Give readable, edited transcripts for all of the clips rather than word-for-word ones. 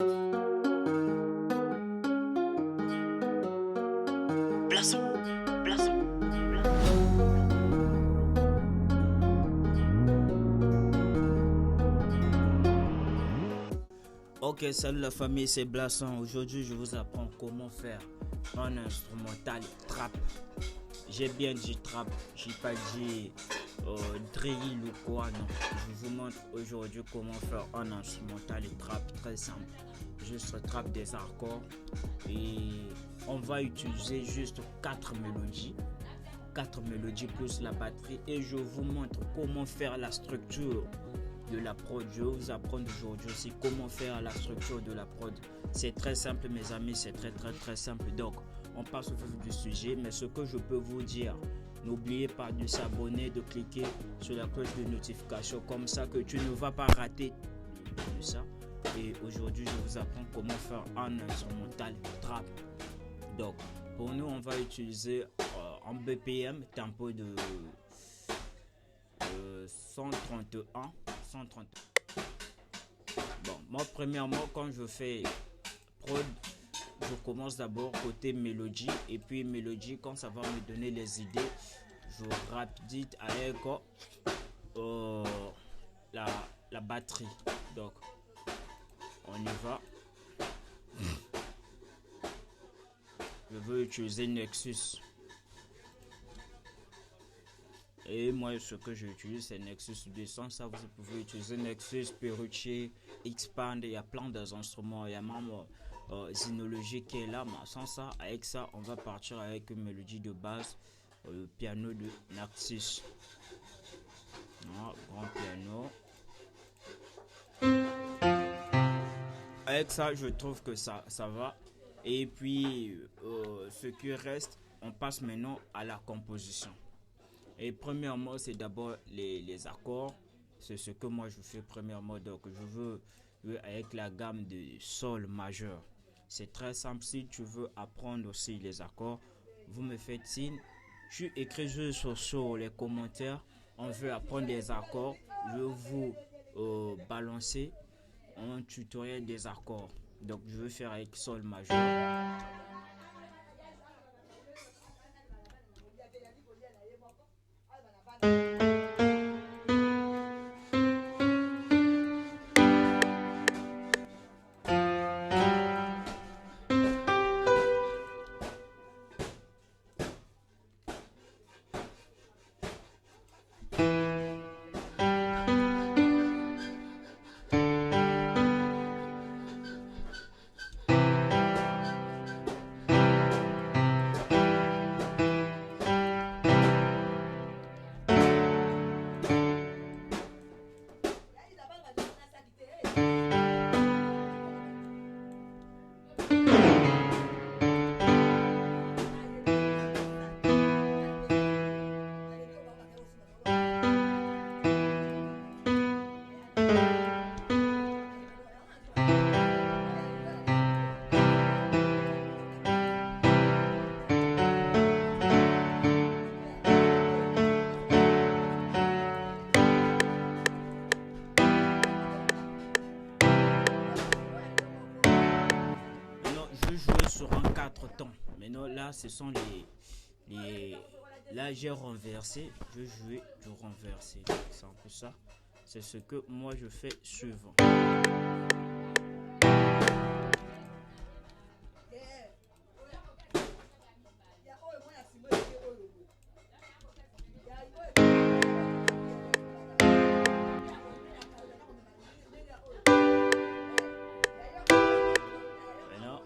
Blason, blason. Ok, salut la famille, c'est Blason. Aujourd'hui, je vous apprends comment faire un instrumental trap. J'ai bien dit trap, j'ai pas dit drill ou quoi, non. Je vous montre aujourd'hui comment faire un instrumental trap très simple. Juste trap des accords et on va utiliser juste 4 mélodies. 4 mélodies plus la batterie et je vous montre comment faire la structure de la prod. Je vais vous apprendre aujourd'hui aussi comment faire la structure de la prod. C'est très simple mes amis, c'est très simple. Donc on passe au vif du sujet, mais ce que je peux vous dire, n'oubliez pas de s'abonner, de cliquer sur la cloche de notification comme ça que tu ne vas pas rater de ça. Et aujourd'hui je vous apprends comment faire un instrumental trap. Donc pour nous on va utiliser en BPM tempo de 131. Bon, moi premièrement quand je fais prod, je commence d'abord côté mélodie et puis mélodie quand ça va me donner les idées, je rapide avec euh, la batterie. Donc on y va. Je veux utiliser Nexus. Et moi, ce que j'utilise, c'est Nexus 200. Ça, vous pouvez utiliser Nexus, Perucci, Expand. Il y a plein d'instruments. Il y a même Synology qui est là. Mais sans ça, avec ça, on va partir avec une mélodie de base. Le piano de Nexus. Grand piano. Avec ça, je trouve que ça va. Et puis, ce qui reste, on passe maintenant à la composition. Et premièrement, c'est d'abord les accords. C'est ce que moi je fais premièrement. Donc, je veux avec la gamme de sol majeur. C'est très simple. Si tu veux apprendre aussi les accords, vous me faites signe. Tu écris juste sur les commentaires. On veut apprendre les accords. Je vais vous balancer un tutoriel des accords. Donc, je vais faire avec sol majeur. Maintenant, je joue sur un 4 temps. Maintenant, là, ce sont les... Là, j'ai renversé. Je jouais du renversé. C'est un peu ça. C'est ce que moi, je fais souvent. Maintenant,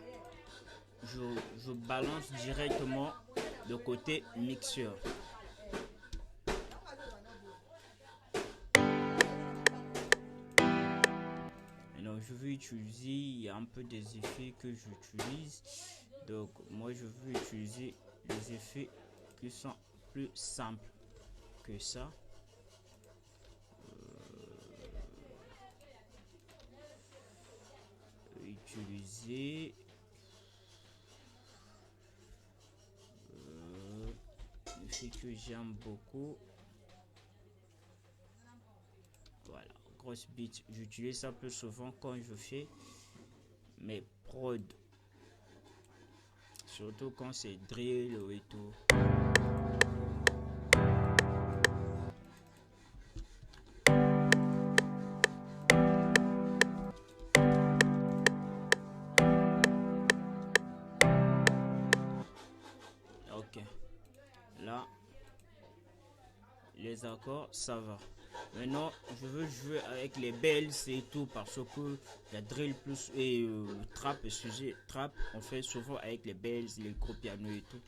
je balance directement de côté mixeur. Maintenant, je vais utiliser, il y a un peu des effets que j'utilise. Donc, moi, je vais utiliser les effets qui sont plus simples que ça. Utiliser l'effet que j'aime beaucoup. Voilà, grosse beat. J'utilise ça plus souvent quand je fais mes prods. Surtout quand c'est drill et tout. Ok. Là, les accords, ça va. Maintenant, je veux jouer avec les bells et tout parce que la drill plus et trap, sujet trap, on fait souvent avec les bells, les gros pianos et tout.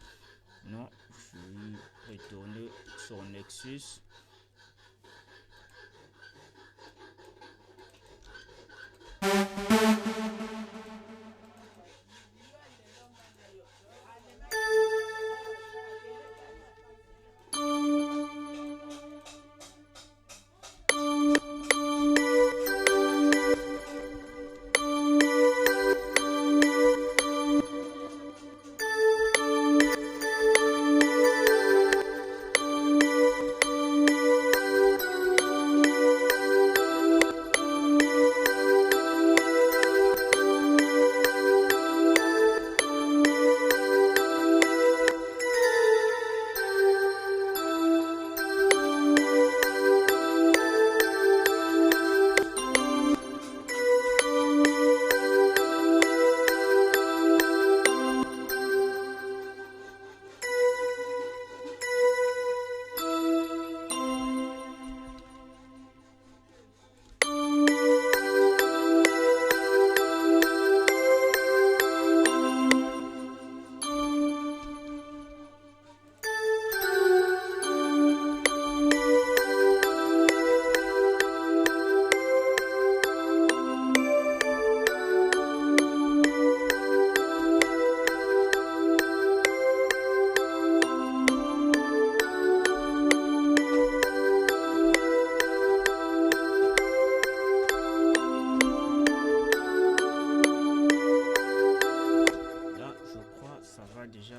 Non, je vais retourner sur Nexus.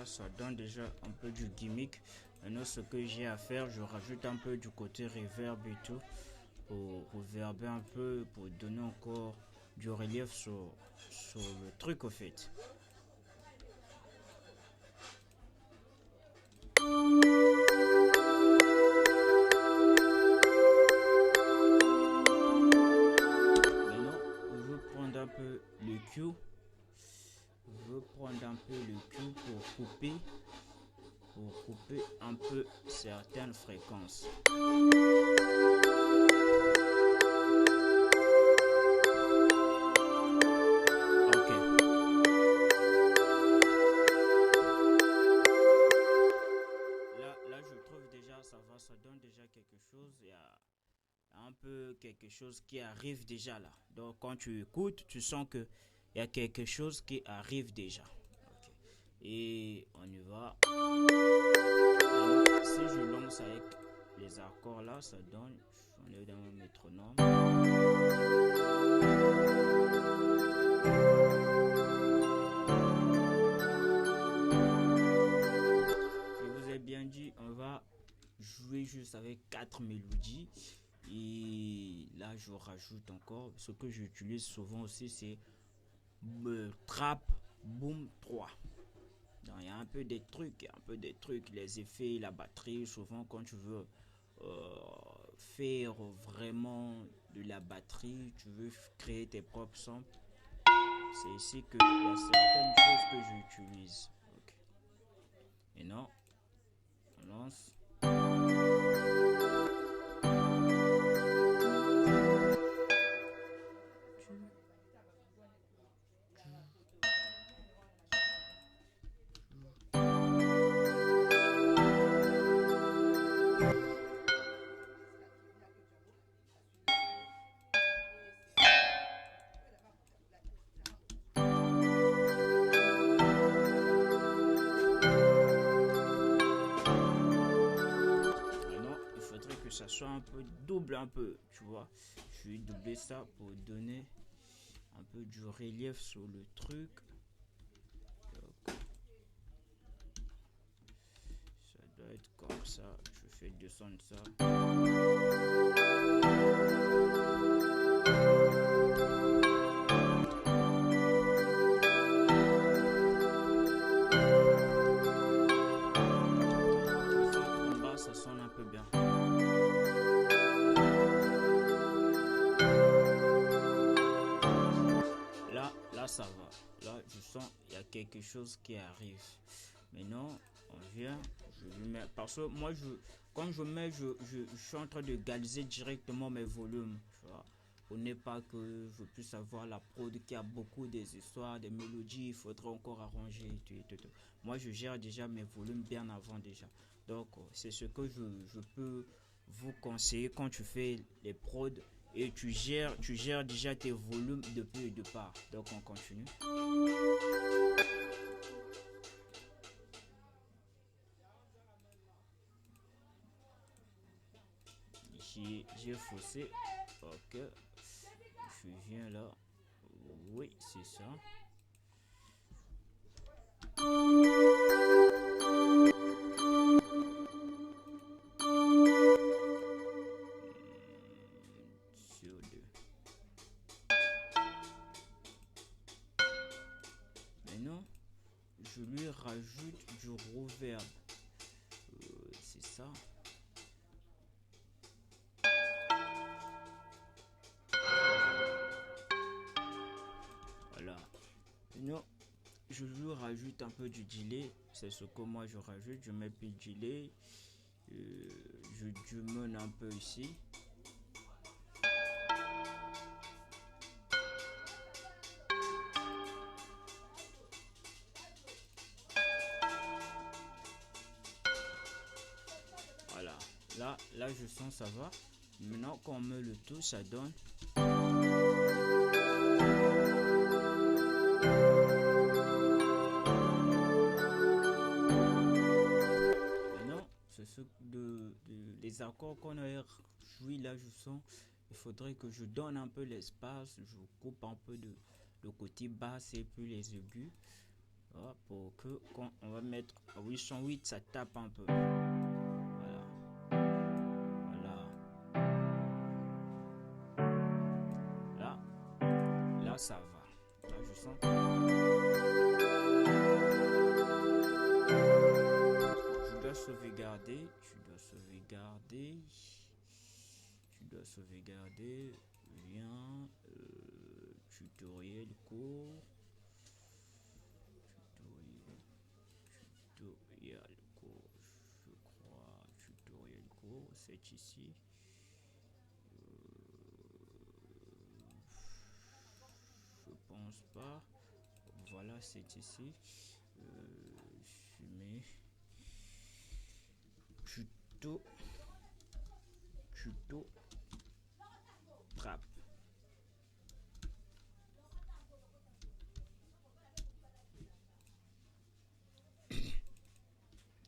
Ça donne déjà un peu du gimmick. Maintenant, ce que j'ai à faire, je rajoute un peu du côté reverb et tout pour reverber un peu, pour donner encore du relief sur le truc au fait. Maintenant, je veux prendre un peu le Q. Je veux prendre un peu le Q pour couper un peu certaines fréquences. Ok. Là, je trouve déjà ça va, ça donne déjà quelque chose. Il y a un peu quelque chose qui arrive déjà là. Donc quand tu écoutes, tu sens que il y a quelque chose qui arrive déjà. Okay. Et on y va. Alors, si je lance avec les accords là, ça donne. On est dans mon métronome. Je vous ai bien dit, on va jouer juste avec 4 mélodies. Et là, je rajoute encore. Ce que j'utilise souvent aussi, c'est Trap Boom 3. Donc, il y a un peu des trucs, les effets, la batterie. Souvent, quand tu veux faire vraiment de la batterie, tu veux créer tes propres sons, c'est ici qu'il y a certaines choses que j'utilise. Okay. Et non, on lance. Ça soit un peu double, un peu, tu vois. Je vais doubler ça pour donner un peu du relief sur le truc. Donc, ça doit être comme ça. Je fais descendre ça. Là, ça va. Là, je sens il y a quelque chose qui arrive. Maintenant, on vient, je lui mets. Parce que moi, quand je mets, je suis en train de égaliser directement mes volumes. Tu vois. Pour ne pas que je puisse avoir la prod qui a beaucoup des histoires, des mélodies, il faudrait encore arranger et tout, et tout, tout. Moi, je gère déjà mes volumes bien avant déjà. Donc, c'est ce que je peux vous conseiller quand tu fais les prods et tu gères déjà tes volumes depuis le départ. Donc, on continue. J'ai faussé. Ok. Je viens là. Oui, c'est ça. Sur deux. Maintenant, je lui rajoute du reverb. C'est ça. Voilà. Maintenant, je lui rajoute un peu du delay. C'est ce que moi je rajoute. Je mets plus de delay. Je diminue un peu ici. Voilà. Là, je sens ça va. Maintenant, quand on met le tout, ça donne. Maintenant, c'est ce les accords qu'on a joué là, je sens. Il faudrait que je donne un peu l'espace. Je coupe un peu de le côté basse et puis les aigus. Voilà, pour que quand on va mettre à 808, ça tape un peu. Voilà. Voilà. Là, ça va. Là, je sens. Je dois sauvegarder. Tu dois sauvegarder. Viens. Tutoriel court. Tutoriel court. Je crois. Tutoriel court. C'est ici. Je pense pas. Voilà, c'est ici. Je mets tuto trap.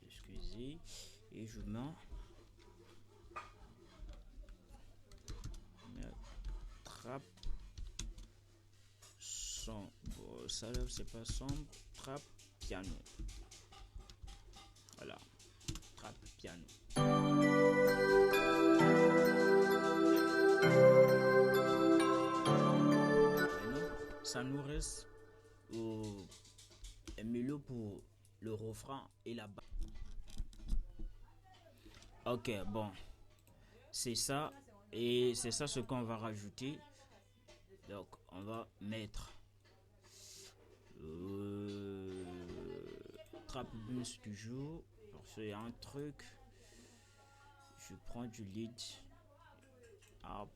Excusez. Et je mets trap son. Bon, ça là, c'est pas son. Trap piano. Voilà. Trap piano. Maintenant, ça nous reste un milieu pour le refrain et la basse. Ok, bon. C'est ça. Et c'est ça ce qu'on va rajouter. Donc, on va mettre trap bus toujours. Parce qu'il y a un truc. Je prends du lead. Hop.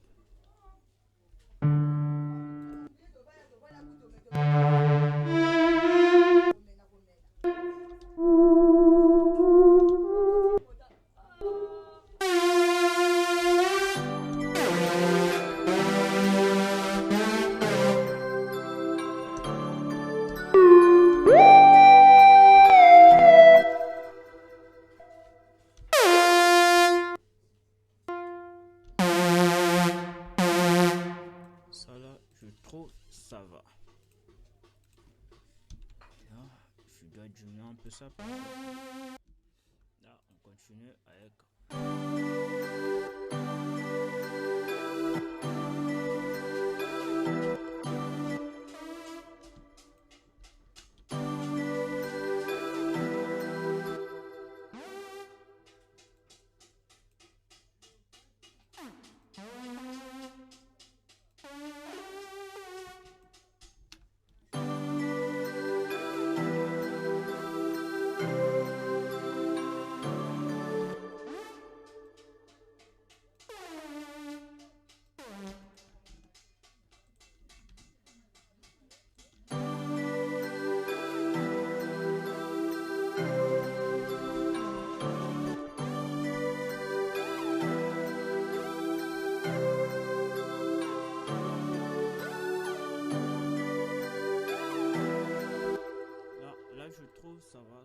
Ça là, je trouve ça va. Là, je dois diminuer un peu ça. Là, on continue avec.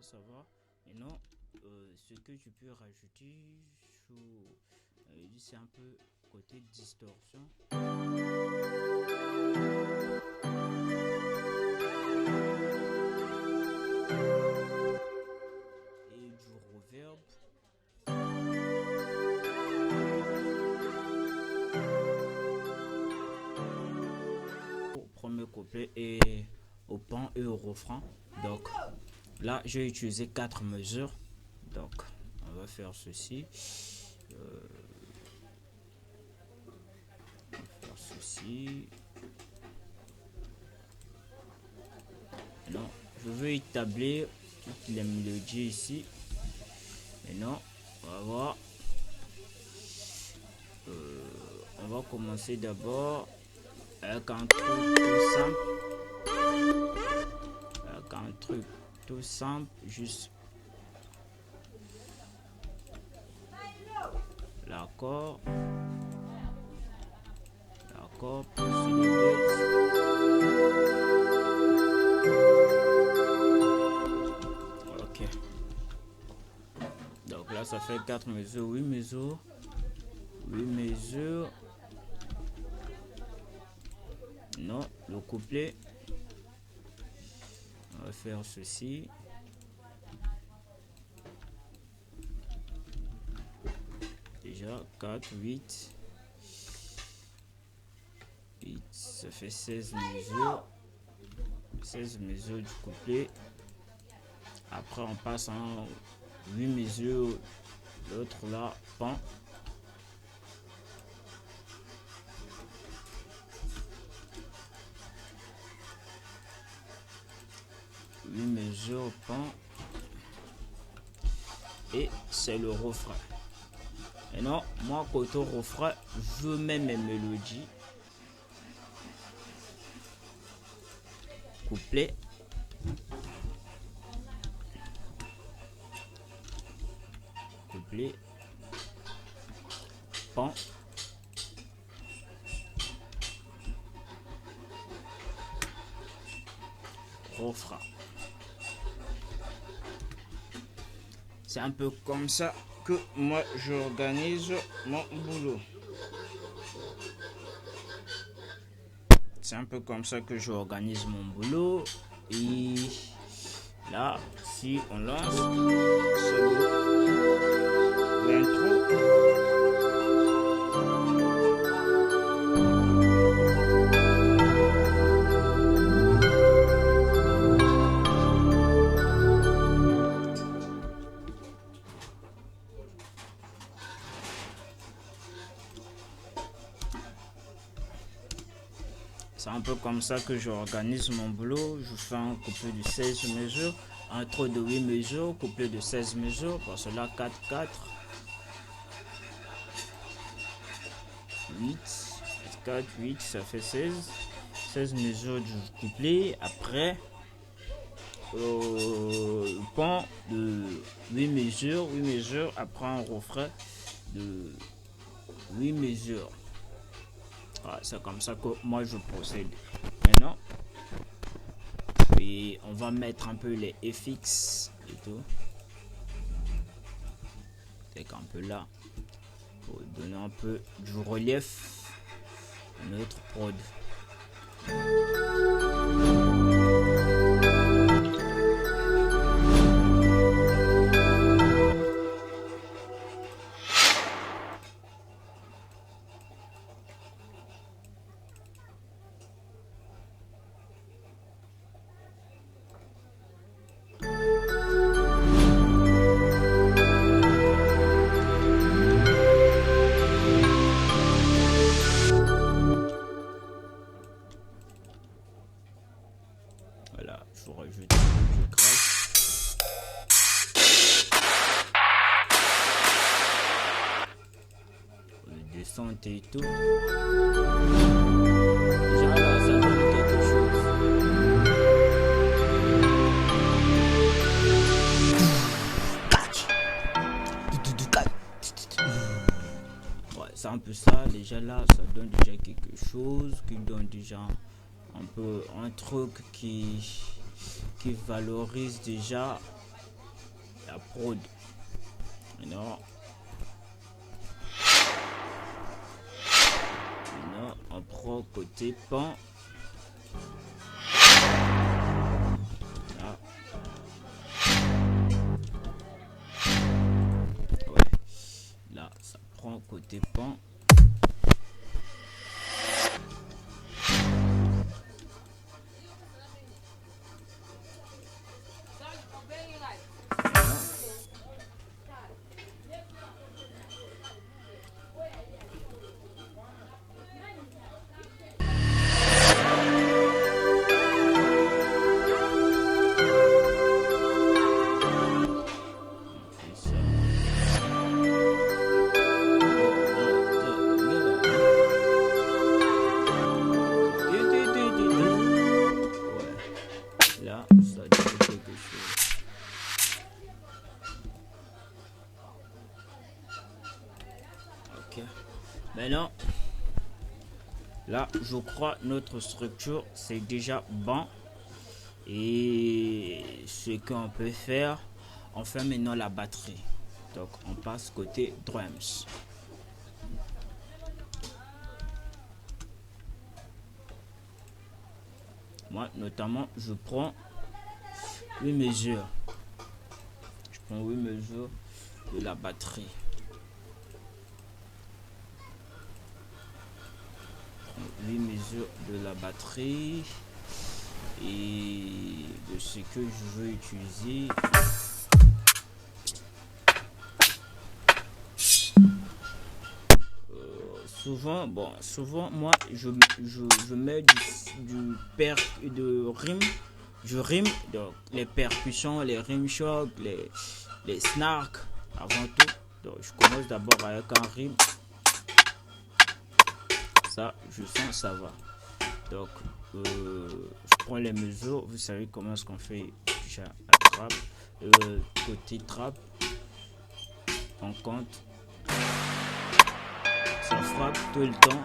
ça va. Maintenant, ce que tu peux rajouter, c'est un peu côté distorsion. Et du reverb. Au premier couplet et au pan et au refrain. Donc là, j'ai utilisé 4 mesures. Donc, on va faire ceci. Non, je veux établir toutes les mélodies ici. Maintenant, on va voir. On va commencer d'abord avec un truc tout simple. Juste l'accord plus le beat. Ok. Donc là, ça fait 4 mesures, 8 mesures. Non, le couplet. On va faire ceci. Déjà 4, 8, ça fait 16 mesures. 16 mesures du couplet. Après on passe en 8 mesures. L'autre là, pan. Mesures, pan. Et c'est le refrain. Et non, moi côté refrain, je mets mes mélodies. Couplet. Pan. Refrain. C'est un peu comme ça que moi j'organise mon boulot. Et là, si on lance l'intro. C'est un peu comme ça que j'organise mon boulot. Je fais un couplet de 16 mesures, intro de 8 mesures, couplet de 16 mesures, pour cela 4, 4, 8, 4, 8, ça fait 16 mesures du couplet. Après, pan de 8 mesures, après un refrain de 8 mesures. Voilà, c'est comme ça que moi je procède. Maintenant, et on va mettre un peu les FX et tout. C'est un peu là pour donner un peu du relief à notre prod. Voilà, il faut rajouter un peu de crash. Le descente et tout. Déjà là, ça donne quelque chose. Ouais, c'est un peu ça. Déjà là, ça donne déjà quelque chose qui donne déjà un peu un truc qui valorise déjà la prod. Maintenant, on prend côté pan. Là. Ouais. Là, ça prend côté pan. Maintenant, là, je crois notre structure c'est déjà bon. Et ce qu'on peut faire, on fait maintenant la batterie. Donc, on passe côté drums. Moi, notamment, je prends 8 mesures. Je prends 8 mesures de la batterie. 8 mesures de la batterie et de ce que je veux utiliser. Souvent moi je mets du rime, je rime, donc les percussions, les rim shock, les snarks avant tout. Donc je commence d'abord avec un rime. Ça, je sens ça va. Donc, je prends les mesures. Vous savez comment est-ce qu'on fait déjà la trappe. Côté trappe, on compte. Ça frappe tout le temps.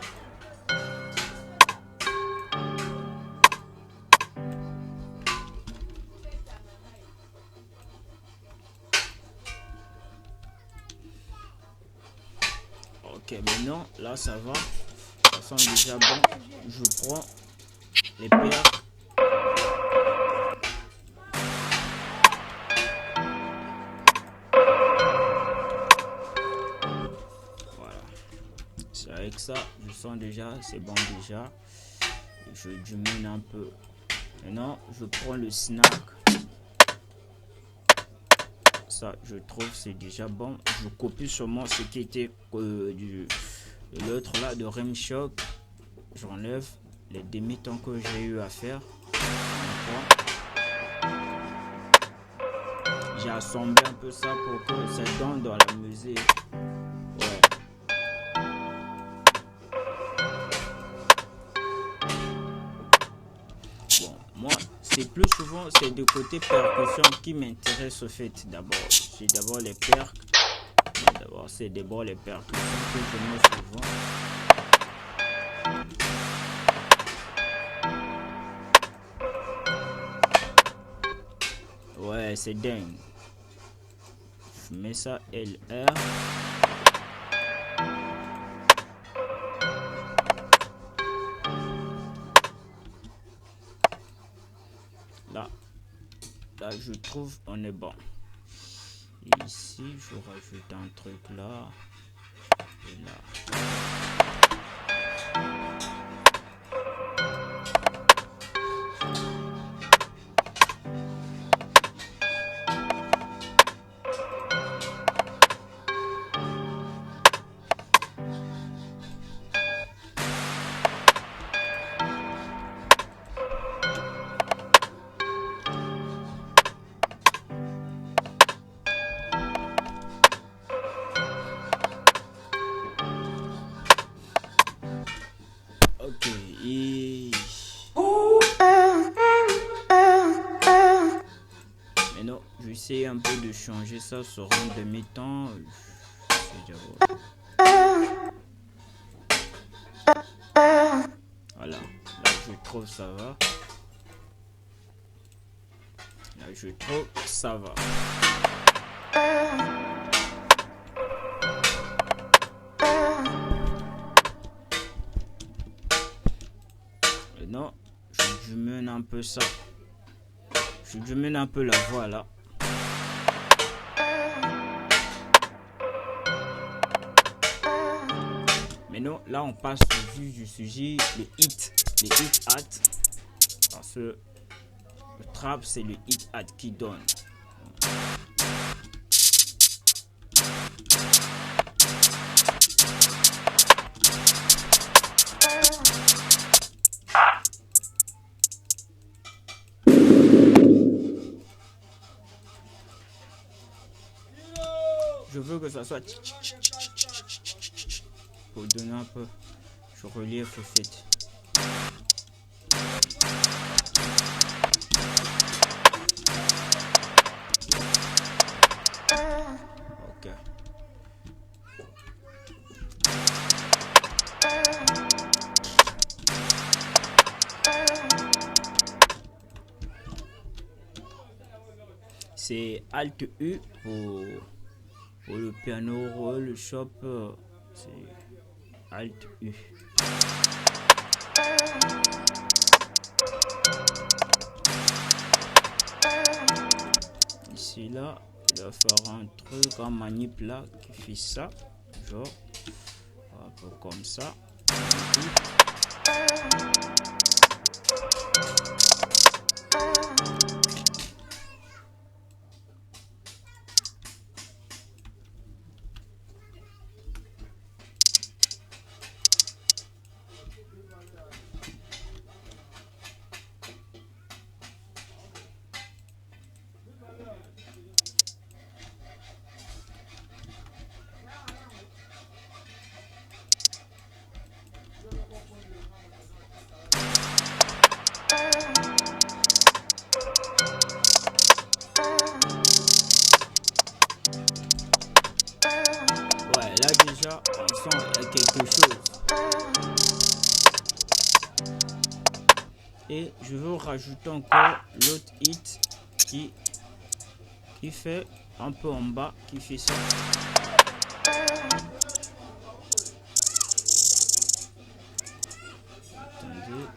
Ok, maintenant, là, ça va. Ça sent déjà bon. Je prends les paires. Voilà. C'est avec ça, je sens déjà, c'est bon déjà. Je diminue un peu. Maintenant, je prends le snack. Ça, je trouve, c'est déjà bon. Je copie seulement ce qui était l'autre là de Rim Shock. J'enlève les demi-tons que j'ai eu à faire. J'ai assemblé un peu ça pour que ça donne dans la musique. Ouais. Bon, moi, c'est plus souvent, c'est du côté percussion qui m'intéresse au fait. D'abord, c'est d'abord les percs. D'abord, c'est d'abord les percussions que je mets souvent. Ouais, c'est dingue. Je mets ça LR. Là, je trouve on est bon. Et ici, je rajoute un truc là. Et là. Ok, et maintenant je vais essayer un peu de changer ça sur un demi-temps. Voilà, là je trouve ça va. Là je trouve ça va. peu ça. Je diminue un peu la voix là. Maintenant, là, on passe au vif du sujet, les hit hat. Parce que le trap, c'est le hit hat qui donne. Je veux que ça soit pour donner un peu de relief au fait. Ok. C'est Alt U pour le piano, le shop, c'est Alt U. Ici là, il va faire un truc en manip là qui fait ça, genre un peu comme ça. Ouais, là déjà, on sent quelque chose. Et je veux rajouter encore l'autre hit qui fait un peu en bas, qui fait ça. Attendez.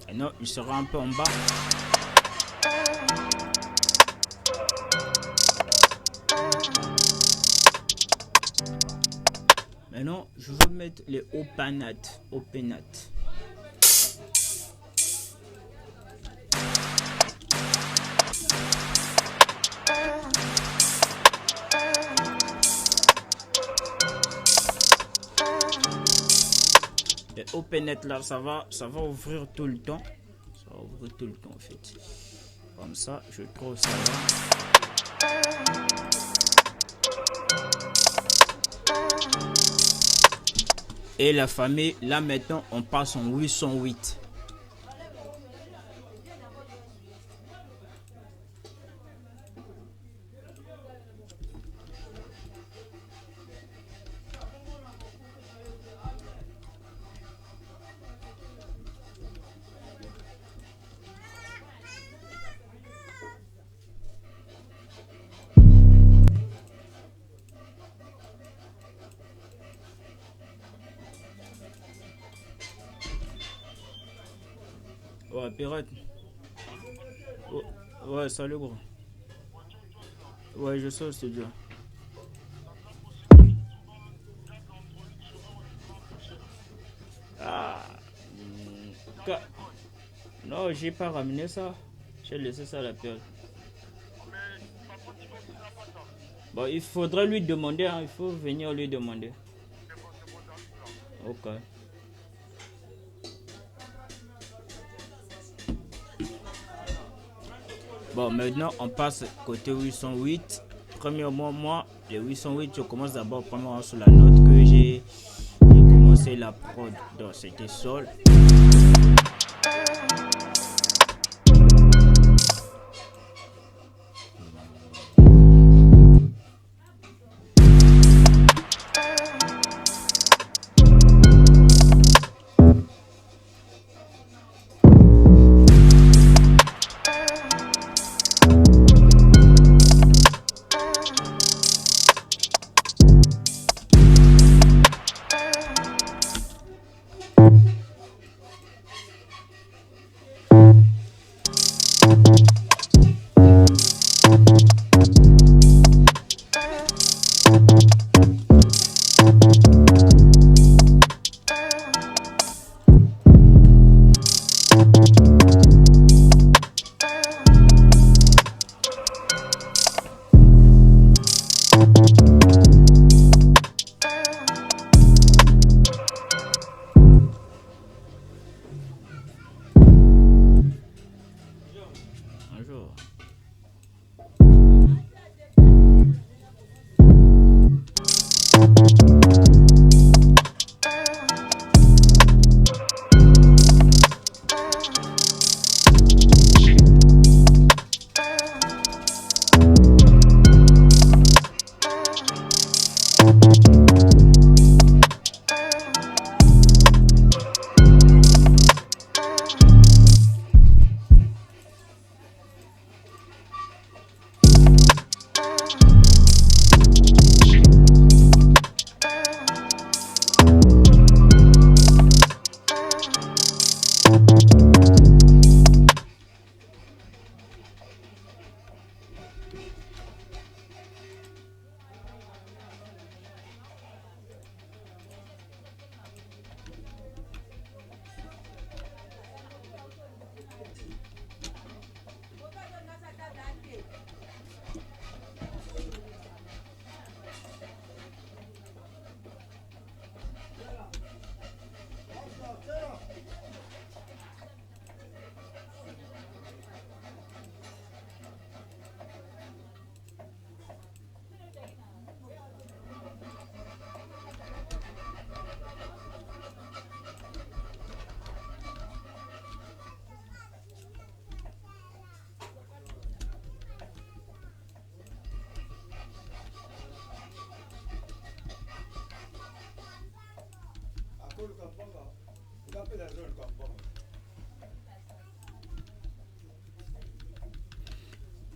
Et non, il sera un peu en bas. Maintenant, je veux mettre les openat. Les openat là, ça va ouvrir tout le temps. Ça va ouvrir tout le temps en fait. Comme ça, je trouve ça va. Et la famille, là maintenant, on passe en 808. Ouais, pirate. Oh, ouais, salut gros. Ouais, je suis au studio. Ah, ca- non, j'ai pas ramené ça. J'ai laissé ça à la pelle. Bon, il faudrait lui demander, hein. Il faut venir lui demander. Ok. Bon, maintenant, on passe côté 808. Premièrement, moi, les 808, je commence d'abord premièrement sur la note que j'ai commencé la prod. Donc, c'était sol. Bonjour.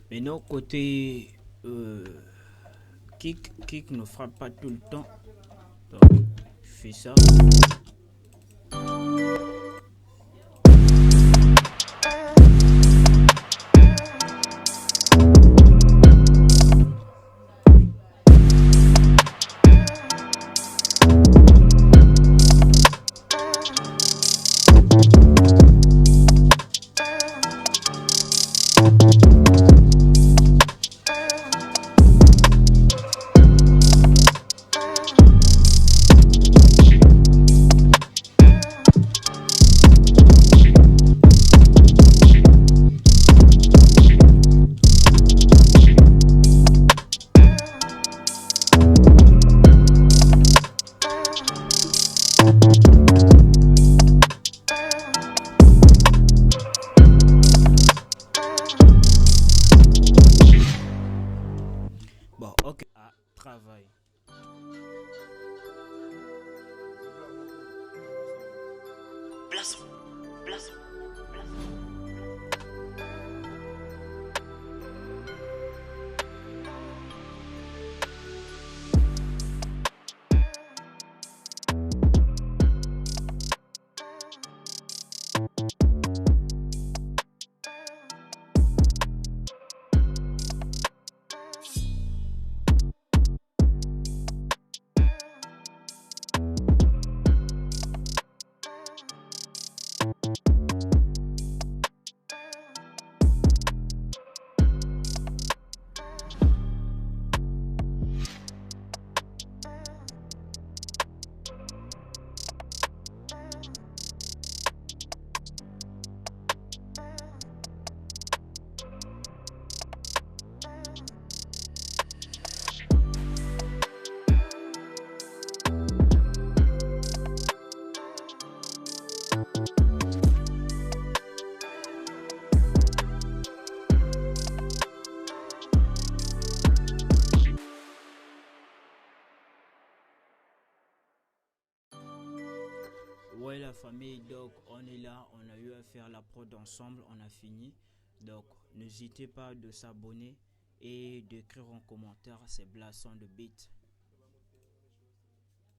Maintenant, côté kick ne frappe pas tout le temps. Donc, je fais ça. Bon, ok. À travail. Blason, blason, blason. Ouais la famille, donc on est là, on a eu à faire la prod ensemble, on a fini. Donc n'hésitez pas de s'abonner et d'écrire en commentaire ces blassons de beat.